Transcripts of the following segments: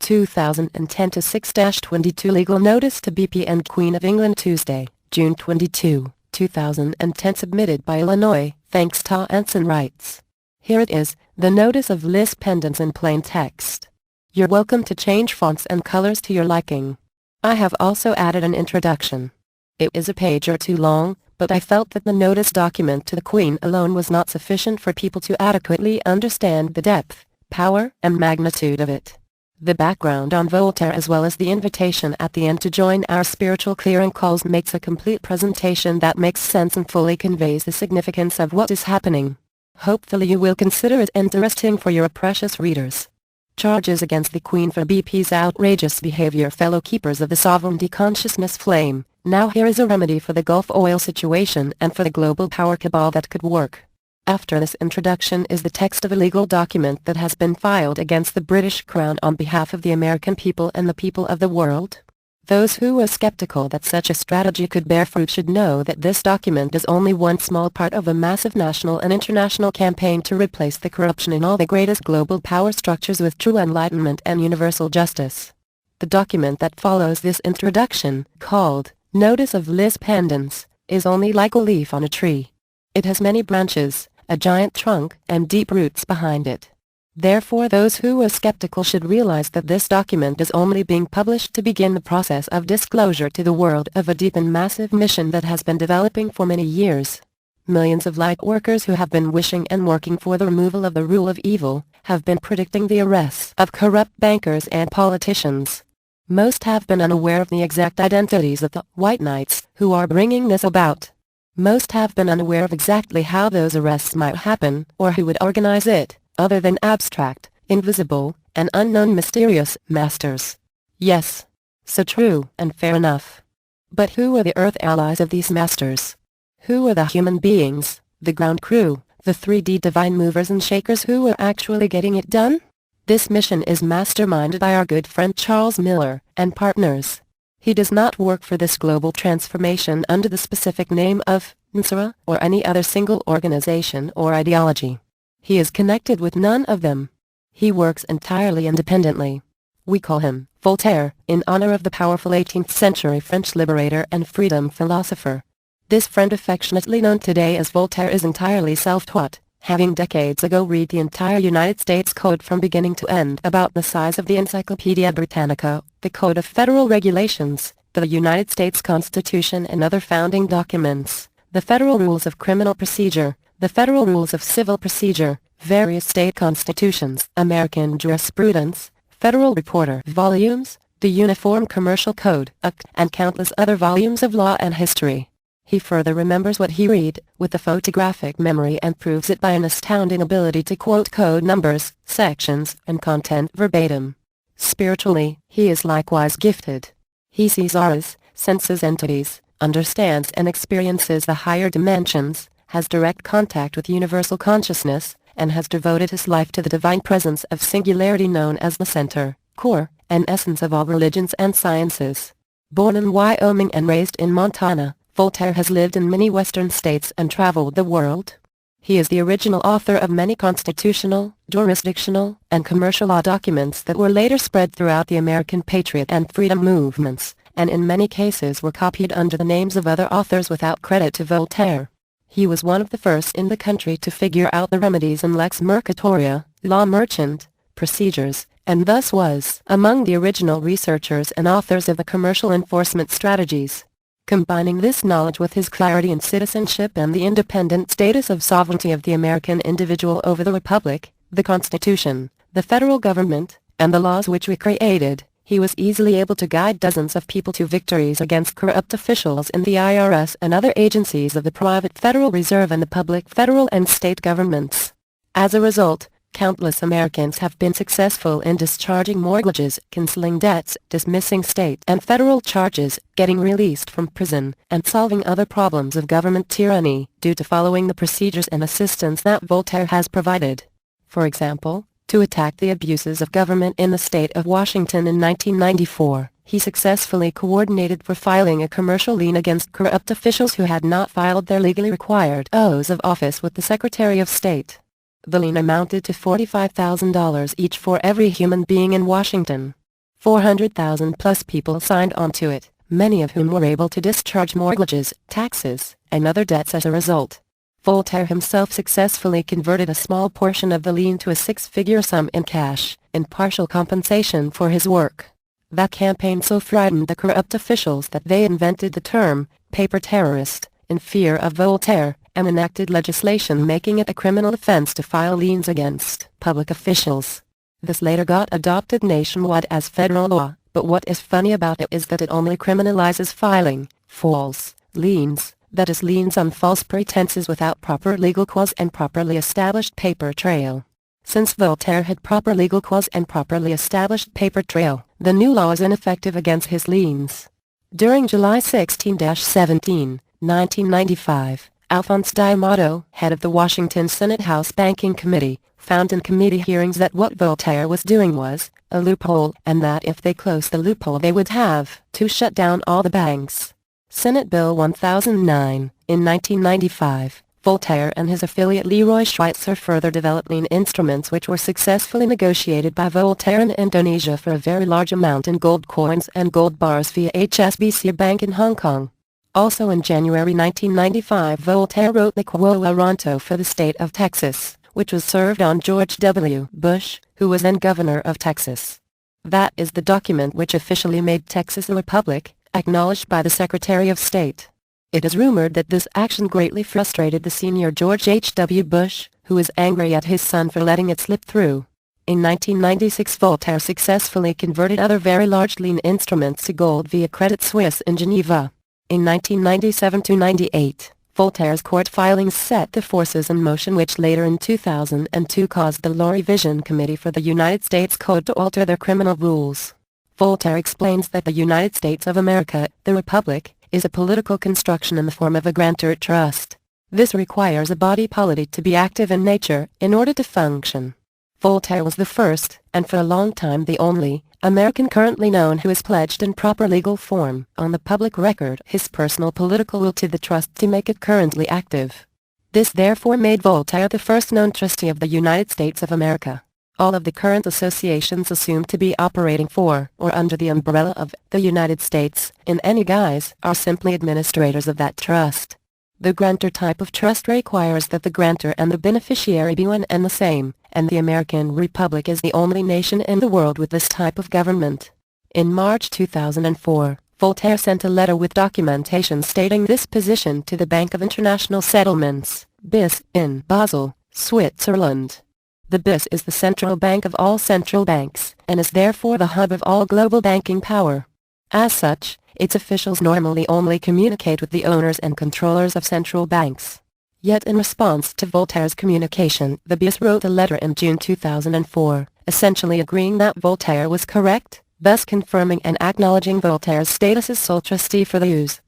2010 to 6-22 Legal Notice to BP and Queen of England Tuesday, June 22, 2010 submitted by Illinois, thanks to Anson Rights. Here it is, the Notice of Lis Pendens in plain text. You're welcome to change fonts and colors to your liking. I have also added an introduction. It is a page or two long, but I felt that the notice document to the Queen alone was not sufficient for people to adequately understand the depth, power, and magnitude of it. The background on Voltaire as well as the invitation at the end to join our spiritual clearing calls makes a complete presentation that makes sense and fully conveys the significance of what is happening. Hopefully you will consider it interesting for your precious readers. Charges against the Queen for BP's outrageous behavior. Fellow keepers of the sovereignty consciousness flame, now here is a remedy for the Gulf oil situation and for the global power cabal that could work. After this introduction is the text of a legal document that has been filed against the British Crown on behalf of the American people and the people of the world. Those who are skeptical that such a strategy could bear fruit should know that this document is only one small part of a massive national and international campaign to replace the corruption in all the greatest global power structures with true enlightenment and universal justice. The document that follows this introduction, called Notice of Lis Pendens, is only like a leaf on a tree. It has many branches, a giant trunk, and deep roots behind it. Therefore those who are skeptical should realize that this document is only being published to begin the process of disclosure to the world of a deep and massive mission that has been developing for many years. Millions of light workers who have been wishing and working for the removal of the rule of evil, have been predicting the arrests of corrupt bankers and politicians. Most have been unaware of the exact identities of the White Knights who are bringing this about. Most have been unaware of exactly how those arrests might happen, or who would organize it, other than abstract, invisible, and unknown mysterious masters. Yes. So true and fair enough. But who are the Earth allies of these masters? Who are the human beings, the ground crew, the 3D divine movers and shakers who are actually getting it done? This mission is masterminded by our good friend Charles Miller and partners. He does not work for this global transformation under the specific name of NSRA or any other single organization or ideology. He is connected with none of them. He works entirely independently. We call him Voltaire, in honor of the powerful 18th century French liberator and freedom philosopher. This friend affectionately known today as Voltaire is entirely self-taught, having decades ago read the entire United States Code from beginning to end about the size of the Encyclopedia Britannica, the Code of Federal Regulations, the United States Constitution and other founding documents, the Federal Rules of Criminal Procedure, the Federal Rules of Civil Procedure, various state constitutions, American jurisprudence, Federal Reporter volumes, the Uniform Commercial Code, and countless other volumes of law and history. He further remembers what he read, with a photographic memory and proves it by an astounding ability to quote code numbers, sections, and content verbatim. Spiritually, he is likewise gifted. He sees auras, senses entities, understands and experiences the higher dimensions, has direct contact with universal consciousness, and has devoted his life to the divine presence of singularity known as the center, core, and essence of all religions and sciences. Born in Wyoming and raised in Montana, Voltaire has lived in many Western states and traveled the world. He is the original author of many constitutional, jurisdictional, and commercial law documents that were later spread throughout the American patriot and freedom movements, and in many cases were copied under the names of other authors without credit to Voltaire. He was one of the first in the country to figure out the remedies in lex mercatoria, law merchant, procedures, and thus was among the original researchers and authors of the commercial enforcement strategies. Combining this knowledge with his clarity in citizenship and the independent status of sovereignty of the American individual over the Republic, the Constitution, the federal government, and the laws which we created, he was easily able to guide dozens of people to victories against corrupt officials in the IRS and other agencies of the private Federal Reserve and the public federal and state governments. As a result, countless Americans have been successful in discharging mortgages, canceling debts, dismissing state and federal charges, getting released from prison, and solving other problems of government tyranny, due to following the procedures and assistance that Voltaire has provided. For example, to attack the abuses of government in the state of Washington in 1994, he successfully coordinated for filing a commercial lien against corrupt officials who had not filed their legally required oaths of office with the Secretary of State. The lien amounted to $45,000 each for every human being in Washington. 400,000 plus people signed on to it, many of whom were able to discharge mortgages, taxes, and other debts as a result. Voltaire himself successfully converted a small portion of the lien to a six-figure sum in cash, in partial compensation for his work. That campaign so frightened the corrupt officials that they invented the term, paper terrorist, in fear of Voltaire, and enacted legislation making it a criminal offense to file liens against public officials. This later got adopted nationwide as federal law, but what is funny about it is that it only criminalizes filing false liens, that is liens on false pretenses without proper legal cause and properly established paper trail. Since Voltaire had proper legal cause and properly established paper trail, the new law is ineffective against his liens. During July 16-17, 1995, Alphonse D'Amato, head of the Washington Senate House Banking Committee, found in committee hearings that what Voltaire was doing was a loophole, and that if they closed the loophole they would have to shut down all the banks. Senate Bill 1009, in 1995, Voltaire and his affiliate Leroy Schweitzer further developed lien instruments which were successfully negotiated by Voltaire in Indonesia for a very large amount in gold coins and gold bars via HSBC Bank in Hong Kong. Also in January 1995 Voltaire wrote the Quo Warranto for the state of Texas, which was served on George W. Bush, who was then governor of Texas. That is the document which officially made Texas a republic, acknowledged by the Secretary of State. It is rumored that this action greatly frustrated the senior George H.W. Bush, who was angry at his son for letting it slip through. In 1996 Voltaire successfully converted other very large lien instruments to gold via Credit Suisse in Geneva. In 1997-98, Voltaire's court filings set the forces in motion which later in 2002 caused the Law Revision Committee for the United States Code to alter their criminal rules. Voltaire explains that the United States of America, the Republic, is a political construction in the form of a grantor trust. This requires a body politic to be active in nature in order to function. Voltaire was the first, and for a long time the only, American currently known who has pledged in proper legal form, on the public record, his personal political will to the trust to make it currently active. This therefore made Voltaire the first known trustee of the United States of America. All of the current associations assumed to be operating for or under the umbrella of the United States, in any guise, are simply administrators of that trust. The grantor type of trust requires that the grantor and the beneficiary be one and the same, and the American Republic is the only nation in the world with this type of government. In March 2004, Voltaire sent a letter with documentation stating this position to the Bank of International Settlements, BIS, in Basel, Switzerland. The BIS is the central bank of all central banks, and is therefore the hub of all global banking power. As such, its officials normally only communicate with the owners and controllers of central banks. Yet in response to Voltaire's communication, the BIS wrote a letter in June 2004, essentially agreeing that Voltaire was correct, thus confirming and acknowledging Voltaire's status as sole trustee for the U.S.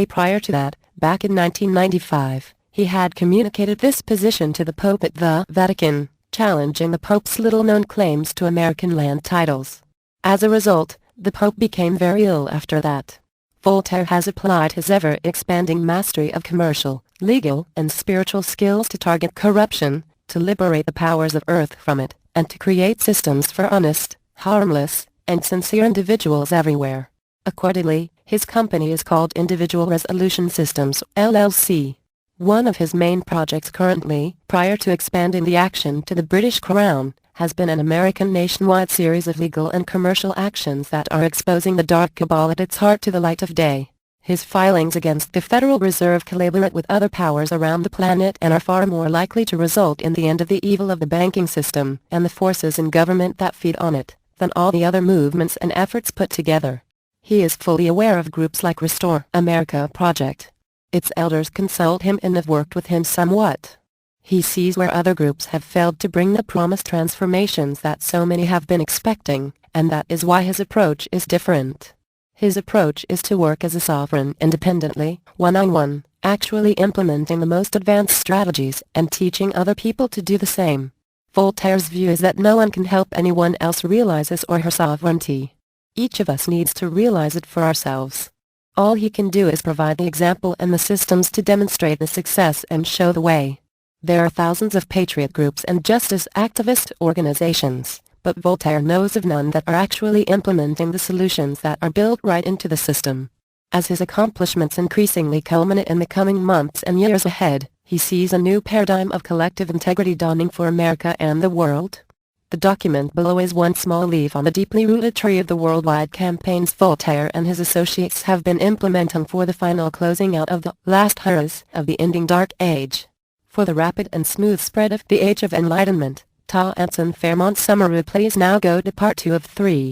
Prior to that, back in 1995, he had communicated this position to the Pope at the Vatican, challenging the Pope's little-known claims to American land titles. As a result, the Pope became very ill after that. Voltaire has applied his ever-expanding mastery of commercial, legal, and spiritual skills to target corruption, to liberate the powers of earth from it, and to create systems for honest, harmless, and sincere individuals everywhere. Accordingly, his company is called Individual Resolution Systems, LLC. One of his main projects currently, prior to expanding the action to the British Crown, has been an American nationwide series of legal and commercial actions that are exposing the dark cabal at its heart to the light of day. His filings against the Federal Reserve collaborate with other powers around the planet and are far more likely to result in the end of the evil of the banking system and the forces in government that feed on it, than all the other movements and efforts put together. He is fully aware of groups like Restore America Project. Its elders consult him and have worked with him somewhat. He sees where other groups have failed to bring the promised transformations that so many have been expecting, and that is why his approach is different. His approach is to work as a sovereign independently, one-on-one, actually implementing the most advanced strategies and teaching other people to do the same. Voltaire's view is that no one can help anyone else realize his or her sovereignty. Each of us needs to realize it for ourselves. All he can do is provide the example and the systems to demonstrate the success and show the way. There are thousands of patriot groups and justice activist organizations, but Voltaire knows of none that are actually implementing the solutions that are built right into the system. As his accomplishments increasingly culminate in the coming months and years ahead, he sees a new paradigm of collective integrity dawning for America and the world. The document below is one small leaf on the deeply rooted tree of the worldwide campaigns Voltaire and his associates have been implementing for the final closing out of the last horrors of the ending Dark Age. For the rapid and smooth spread of the Age of Enlightenment, Ta Anson Fairmont summary, please now go to part 2 of 3.